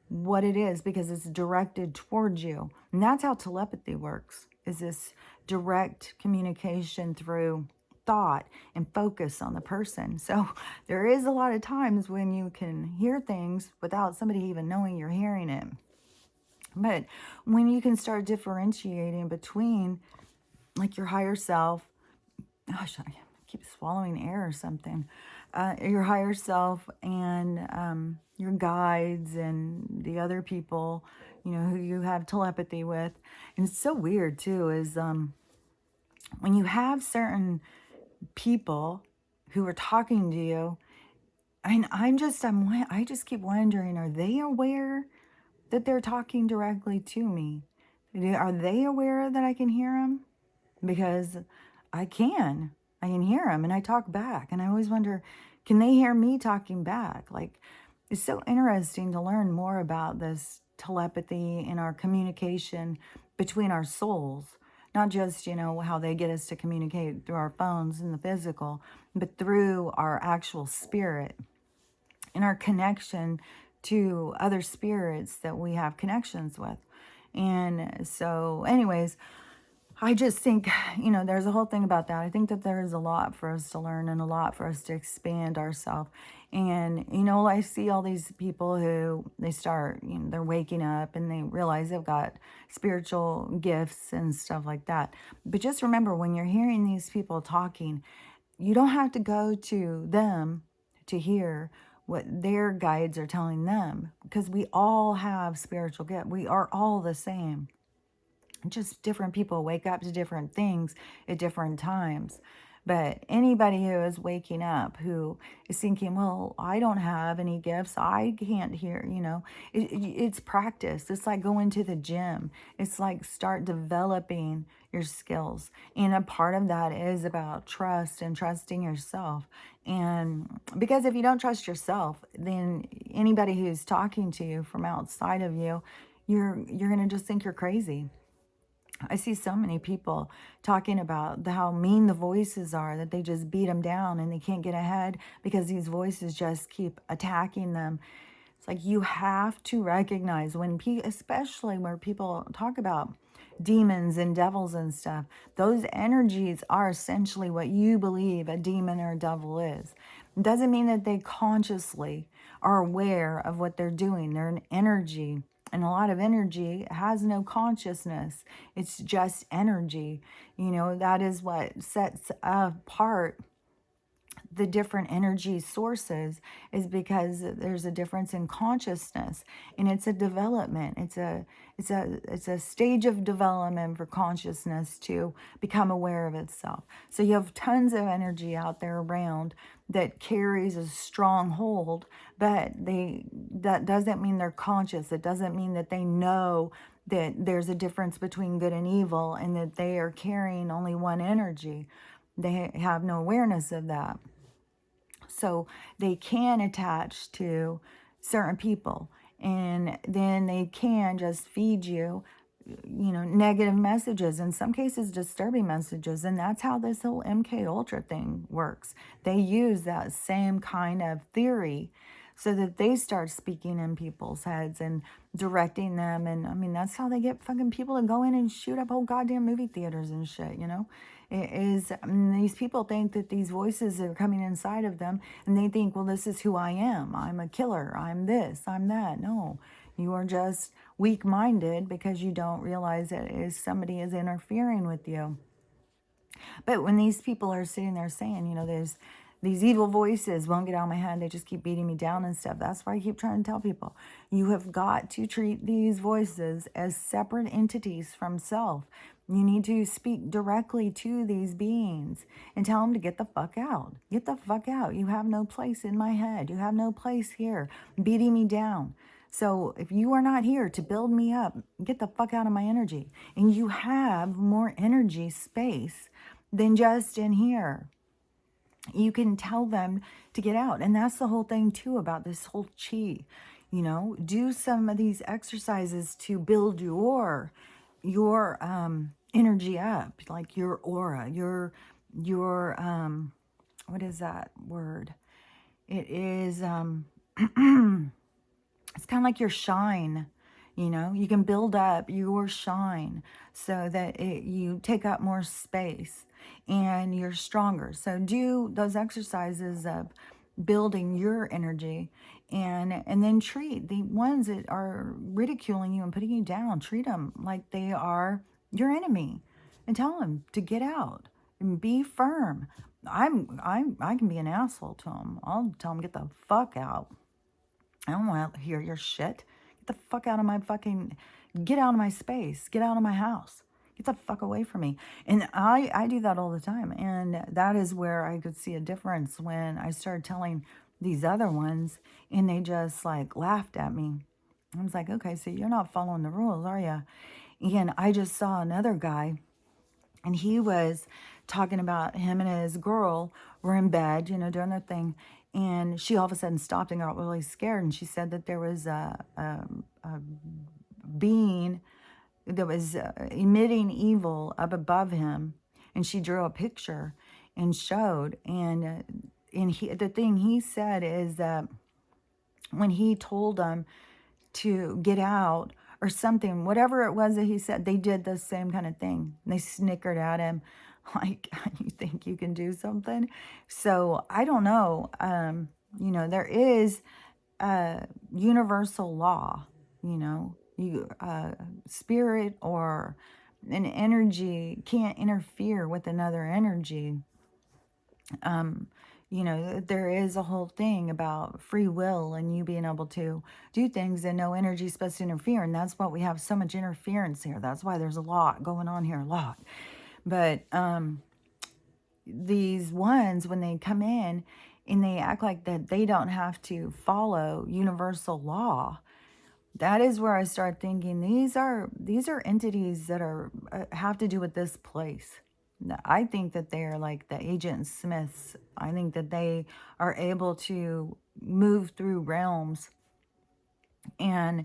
what it is because it's directed towards you. And that's how telepathy works, is this direct communication through thought and focus on the person. So there is a lot of times when you can hear things without somebody even knowing you're hearing it. But when you can start differentiating between, like, your higher self, gosh, I keep swallowing air or something, your higher self and your guides and the other people, who you have telepathy with. And it's so weird too, is when you have certain people who are talking to you, and I just keep wondering, are they aware that they're talking directly to me? Are they aware that I can hear them? Because I can hear them, and I talk back, and I always wonder, can they hear me talking back? Like, it's so interesting to learn more about this telepathy and our communication between our souls. Not just, how they get us to communicate through our phones and the physical, but through our actual spirit and our connection to other spirits that we have connections with. And so, anyways, I just think, there's a whole thing about that. I think that there is a lot for us to learn and a lot for us to expand ourselves. And, I see all these people who they start, they're waking up and they realize they've got spiritual gifts and stuff like that. But just remember, when you're hearing these people talking, you don't have to go to them to hear what their guides are telling them, because we all have spiritual gifts. We are all the same. Just different people wake up to different things at different times. But anybody who is waking up who is thinking, well, I don't have any gifts, I can't hear, it's practice. It's like going to the gym. It's like start developing your skills. And a part of that is about trust and trusting yourself. And because if you don't trust yourself, then anybody who's talking to you from outside of you, you're going to just think you're crazy. I see so many people talking about how mean the voices are, that they just beat them down and they can't get ahead because these voices just keep attacking them. It's like you have to recognize when especially where people talk about demons and devils and stuff, those energies are essentially what you believe a demon or a devil is. It doesn't mean that they consciously are aware of what they're doing. They're an energy. And a lot of energy has no consciousness. It's just energy. That is what sets apart the different energy sources, is because there's a difference in consciousness, and it's a development. It's a stage of development for consciousness to become aware of itself. So you have tons of energy out there around that carries a strong hold, but that doesn't mean they're conscious. It doesn't mean that they know that there's a difference between good and evil and that they are carrying only one energy. They have no awareness of that. So they can attach to certain people, and then they can just feed you, negative messages, in some cases disturbing messages. And that's how this whole MK Ultra thing works. They use that same kind of theory so that they start speaking in people's heads and directing them. And I mean, that's how they get fucking people to go in and shoot up whole goddamn movie theaters and shit, these people think that these voices are coming inside of them, and they think, well, this is who I am. I'm a killer. I'm this, I'm that. No, you are just weak-minded because you don't realize that somebody is interfering with you. But when these people are sitting there saying, there's these evil voices won't get out of my head, they just keep beating me down and stuff. That's why I keep trying to tell people, you have got to treat these voices as separate entities from self. You need to speak directly to these beings and tell them to get the fuck out. Get the fuck out. You have no place in my head. You have no place here beating me down. So if you are not here to build me up, get the fuck out of my energy. And you have more energy space than just in here. You can tell them to get out. And that's the whole thing too about this whole chi. Do some of these exercises to build your energy up, like your aura, your what is that word? It is it's kind of like your shine. You can build up your shine so that you take up more space and you're stronger. So do those exercises of building your energy, and then treat the ones that are ridiculing you and putting you down. Treat them like they are your enemy and tell them to get out and be firm. I can be an asshole to them. I'll tell them, get the fuck out. I don't want to hear your shit. Get the fuck out of my get out of my space. Get out of my house. Get the fuck away from me. And I do that all the time. And that is where I could see a difference when I started telling these other ones, and they just like laughed at me. I was like, okay, so you're not following the rules, are you? And I just saw another guy, and he was talking about him and his girl were in bed, doing their thing. And she all of a sudden stopped and got really scared. And she said that there was a being that was emitting evil up above him. And she drew a picture and showed. And the thing he said is that when he told them to get out, or something. Whatever it was that he said, they did the same kind of thing. They snickered at him, like, you think you can do something? So I don't know. There is a universal law, spirit or an energy can't interfere with another energy. There is a whole thing about free will and you being able to do things and no energy is supposed to interfere. And that's why we have so much interference here. That's why there's a lot going on here, a lot. But these ones, when they come in and they act like that they don't have to follow universal law, that is where I start thinking these are entities that are have to do with this place. I think that they are like the Agent Smiths. I think that they are able to move through realms and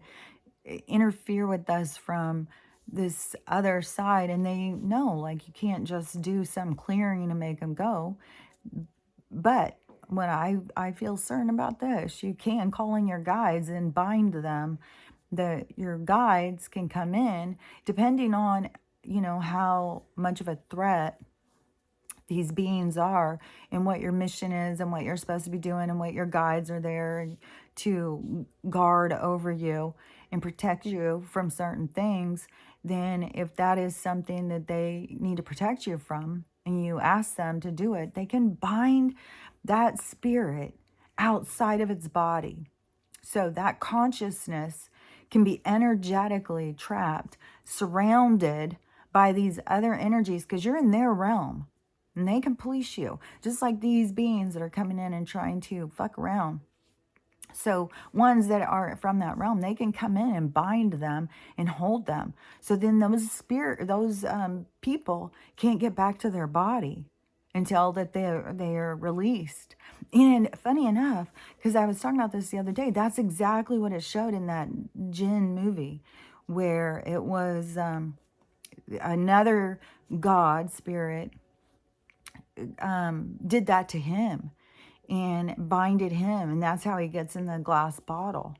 interfere with us from this other side. And they know, like, you can't just do some clearing to make them go. But what I feel certain about this, you can call in your guides and bind them. That your guides can come in depending on, how much of a threat these beings are and what your mission is and what you're supposed to be doing and what your guides are there to guard over you and protect you from certain things. Then if that is something that they need to protect you from and you ask them to do it, they can bind that spirit outside of its body. So that consciousness can be energetically trapped, surrounded by these other energies because you're in their realm and they can police you. Just like these beings that are coming in and trying to fuck around. So ones that are from that realm, they can come in and bind them and hold them. So then those people can't get back to their body until that they're released. And funny enough, because I was talking about this the other day, that's exactly what it showed in that Jinn movie, where it was another god spirit did that to him and binded him, and that's how he gets in the glass bottle.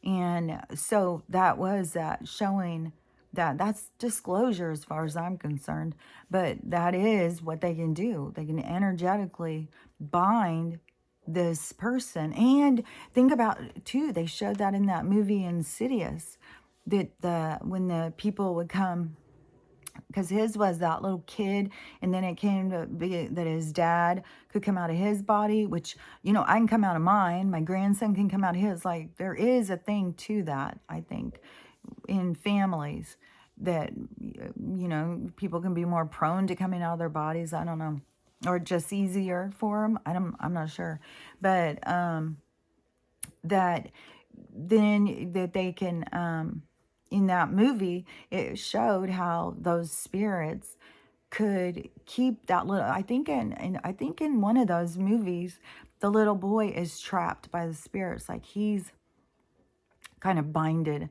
And so that was that showing that's disclosure as far as I'm concerned, but that is what they can do. They can energetically bind this person. And think about too, they showed that in that movie Insidious, that when the people would come, because his was that little kid, and then it came to be that his dad could come out of his body, which, I can come out of mine, my grandson can come out of his. Like, there is a thing to that, I think, in families, that people can be more prone to coming out of their bodies. I don't know, or just easier for them. I'm not sure, but that then that they can in that movie, it showed how those spirits could keep that little. I think in one of those movies, the little boy is trapped by the spirits, like he's kind of binded.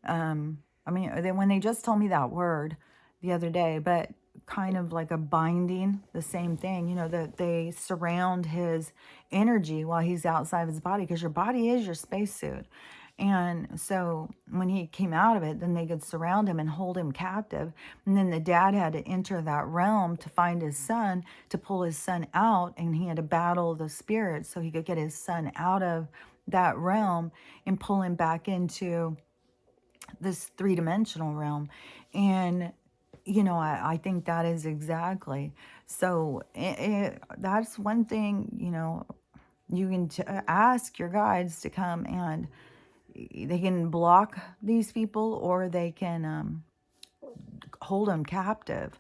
When they just told me that word the other day, but kind of like a binding, the same thing, that they surround his energy while he's outside of his body, because your body is your spacesuit. And so when he came out of it, then they could surround him and hold him captive. And then the dad had to enter that realm to find his son, to pull his son out. And he had to battle the spirits so he could get his son out of that realm and pull him back into this three-dimensional realm. And, I think that is exactly. So that's one thing, you can ask your guides to come, and they can block these people, or they can hold them captive.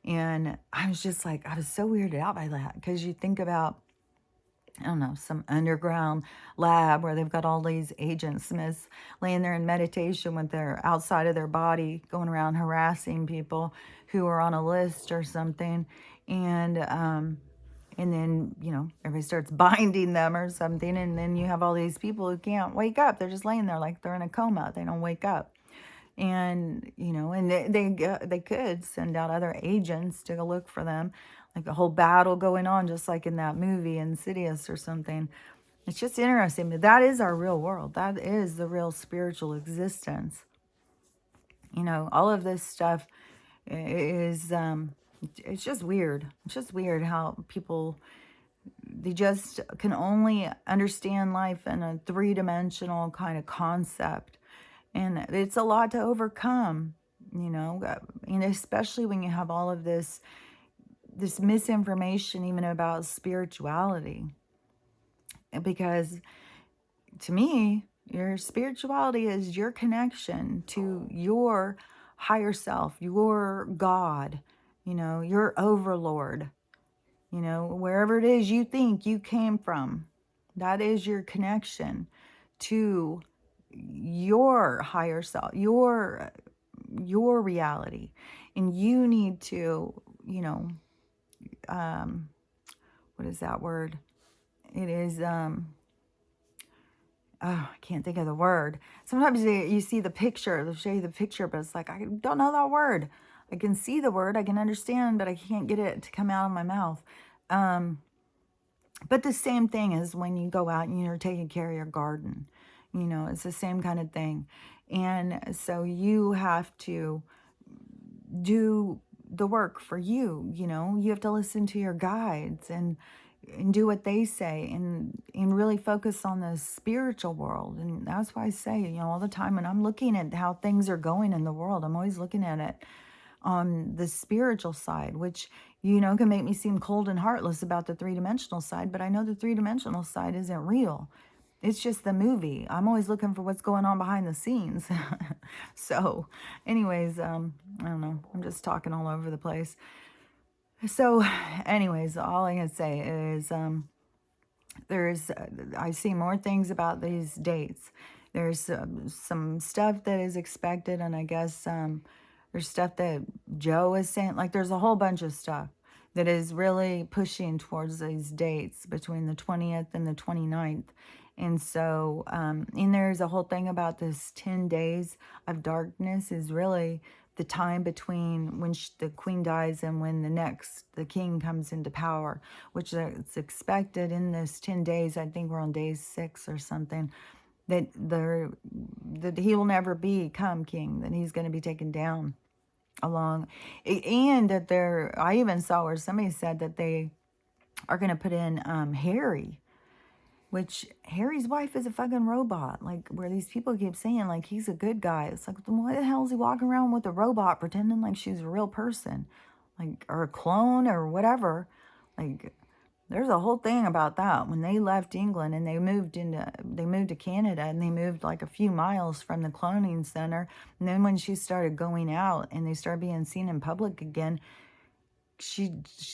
And I was just like, I was so weirded out by that, because you think about, I don't know, some underground lab where they've got all these Agent Smiths laying there in meditation with their outside of their body, going around harassing people who are on a list or something. And then, everybody starts binding them or something. And then you have all these people who can't wake up. They're just laying there like they're in a coma. They don't wake up. And, and they could send out other agents to go look for them. Like a whole battle going on, just like in that movie Insidious or something. It's just interesting. But that is our real world. That is the real spiritual existence. All of this stuff is, it's just weird. It's just weird how people, they just can only understand life in a three-dimensional kind of concept. And it's a lot to overcome, and especially when you have all of this misinformation even about spirituality. Because to me, your spirituality is your connection to your higher self, your God, your overlord, wherever it is you think you came from. That is your connection to your higher self, your reality. And you need to, what is that word? It is oh, I can't think of the word. Sometimes you see the picture, they'll show you the picture, but it's like, I don't know that word. I can see the word, I can understand, but I can't get it to come out of my mouth. But the same thing is when you go out and you're taking care of your garden. It's the same kind of thing. And so you have to do the work for you. You have to listen to your guides and do what they say, and really focus on the spiritual world. And that's why I say, all the time when I'm looking at how things are going in the world, I'm always looking at it on the spiritual side, which, can make me seem cold and heartless about the three-dimensional side, but I know the three-dimensional side isn't real. It's just the movie. I'm always looking for what's going on behind the scenes. So anyways, I don't know. I'm just talking all over the place. So anyways, all I can say is I see more things about these dates. There's some stuff that is expected, and I guess there's stuff that Joe is saying. Like, there's a whole bunch of stuff that is really pushing towards these dates between the 20th and the 29th. And so, and there's a whole thing about this 10 days of darkness is really the time between when the queen dies and when the king comes into power, which is expected in this 10 days. I think we're on day 6 or something, that he will never become king, that he's going to be taken down along. And that I even saw where somebody said that they are going to put in Harry, which Harry's wife is a fucking robot. Like, where these people keep saying, like, he's a good guy. It's like, why the hell is he walking around with a robot pretending like she's a real person? Like, or a clone or whatever. Like, there's a whole thing about that. When they left England and they moved to Canada, and they moved like a few miles from the cloning center. And then when she started going out and they started being seen in public again, she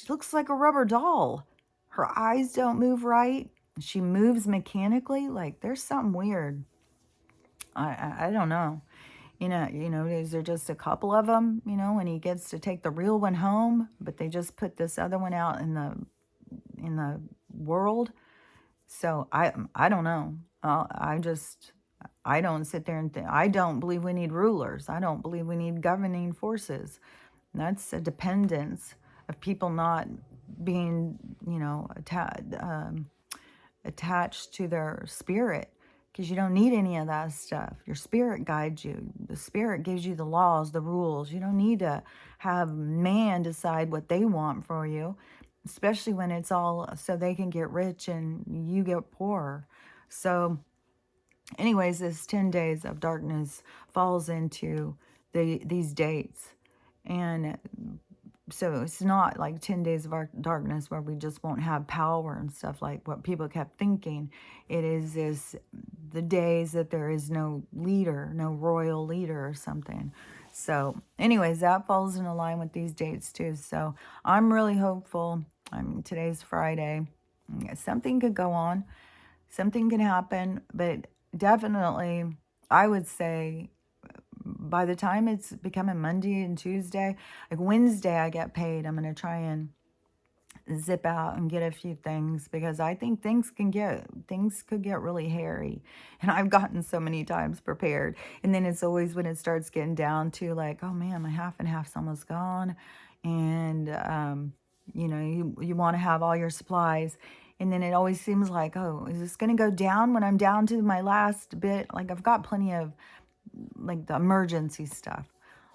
looks like a rubber doll. Her eyes don't move right. She moves mechanically. Like, there's something weird. I don't know. Is there just a couple of them, and he gets to take the real one home, but they just put this other one out in the world? So I don't know. I don't sit there and think. I don't believe we need rulers. I don't believe we need governing forces. That's a dependence of people not being, attached to their spirit, because you don't need any of that stuff. Your spirit guides you. The spirit gives you the laws, the rules. You don't need to have man decide what they want for you, especially when it's all so they can get rich and you get poor. So anyways, this 10 days of darkness falls into these dates. And so it's not like 10 days of darkness where we just won't have power and stuff like what people kept thinking. It is the days that there is no leader, no royal leader or something. So anyways, that falls in line with these dates too. So I'm really hopeful. I mean, today's Friday. Something could go on. Something can happen. But definitely, I would say, by the time it's becoming Monday and Tuesday, like Wednesday I get paid, I'm going to try and zip out and get a few things, because I think things could get really hairy. And I've gotten so many times prepared. And then it's always when it starts getting down to like, oh man, my half and half's almost gone. And, you want to have all your supplies. And then it always seems like, oh, is this going to go down when I'm down to my last bit? Like, I've got plenty of like the emergency stuff.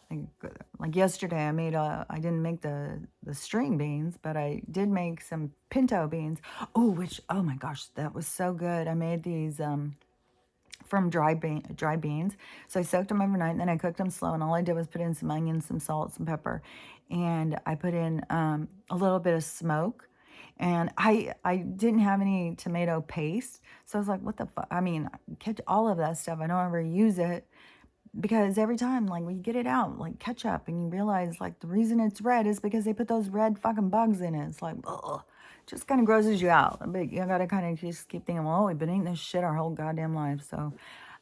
like, like yesterday I didn't make the string beans, but I did make some pinto beans. Oh, oh my gosh, that was so good. I made these from dry beans. So I soaked them overnight, and then I cooked them slow, and all I did was put in some onions, some salt, some pepper, and I put in a little bit of smoke. And I didn't have any tomato paste, so I was like, what the fuck? I mean, catch all of that stuff. I don't ever use it, because every time, like, we get it out, like ketchup, and you realize, like, the reason it's red is because they put those red fucking bugs in it. It's like, ugh, just kind of grosses you out. But you gotta kind of just keep thinking, well, we've been eating this shit our whole goddamn life. So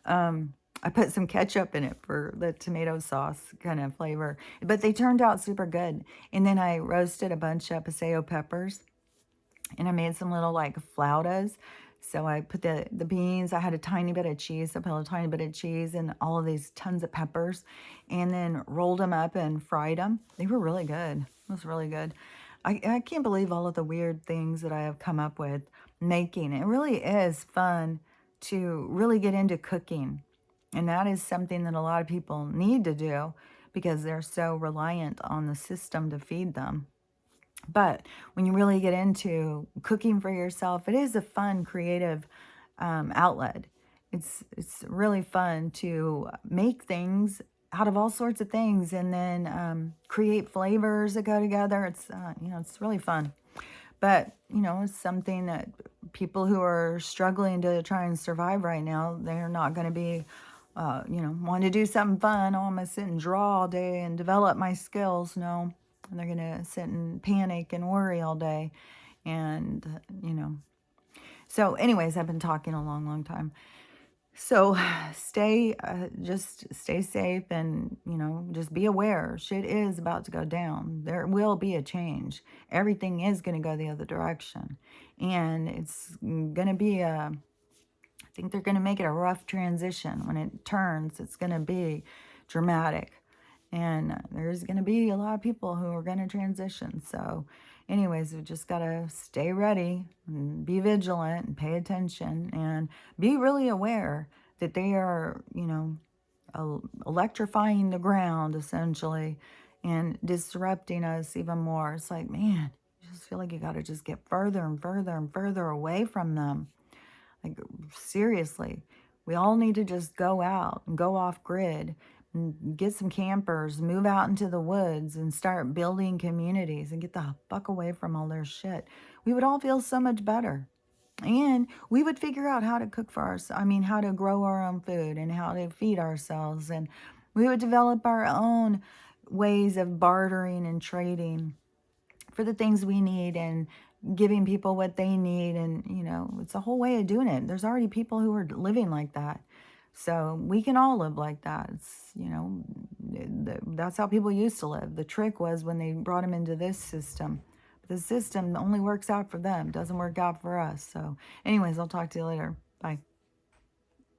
I put some ketchup in it for the tomato sauce kind of flavor. But they turned out super good. And then I roasted a bunch of paseo peppers, and I made some little like flautas. So I put the beans, I had a tiny bit of cheese, I put a tiny bit of cheese and all of these tons of peppers, and then rolled them up and fried them. They were really good. It was really good. I can't believe all of the weird things that I have come up with making. It really is fun to really get into cooking. And that is something that a lot of people need to do because they're so reliant on the system to feed them. But when you really get into cooking for yourself, it is a fun, creative outlet. It's really fun to make things out of all sorts of things, and then create flavors that go together. It's it's really fun. But it's something that people who are struggling to try and survive right now, they're not going to be wanting to do something fun. Oh, I'm going to sit and draw all day and develop my skills. No, they're going to sit and panic and worry all day. And. So anyways, I've been talking a long, long time. So just stay safe, and, just be aware. Shit is about to go down. There will be a change. Everything is going to go the other direction. And it's going to be I think they're going to make it a rough transition. When it turns, it's going to be dramatic. And there's going to be a lot of people who are going to transition. So anyways, we just got to stay ready and be vigilant and pay attention and be really aware that they are, electrifying the ground essentially and disrupting us even more. It's like, man, you just feel like you got to just get further and further and further away from them. Like, seriously, we all need to just go out and go off grid and get some campers, move out into the woods and start building communities and get the fuck away from all their shit. We would all feel so much better. And we would figure out how to cook for ourselves. I mean, how to grow our own food and how to feed ourselves. And we would develop our own ways of bartering and trading for the things we need and giving people what they need. And, it's a whole way of doing it. There's already people who are living like that. So we can all live like that. It's, that's how people used to live. The trick was when they brought them into this system. But the system only works out for them, doesn't work out for us. So anyways, I'll talk to you later. Bye.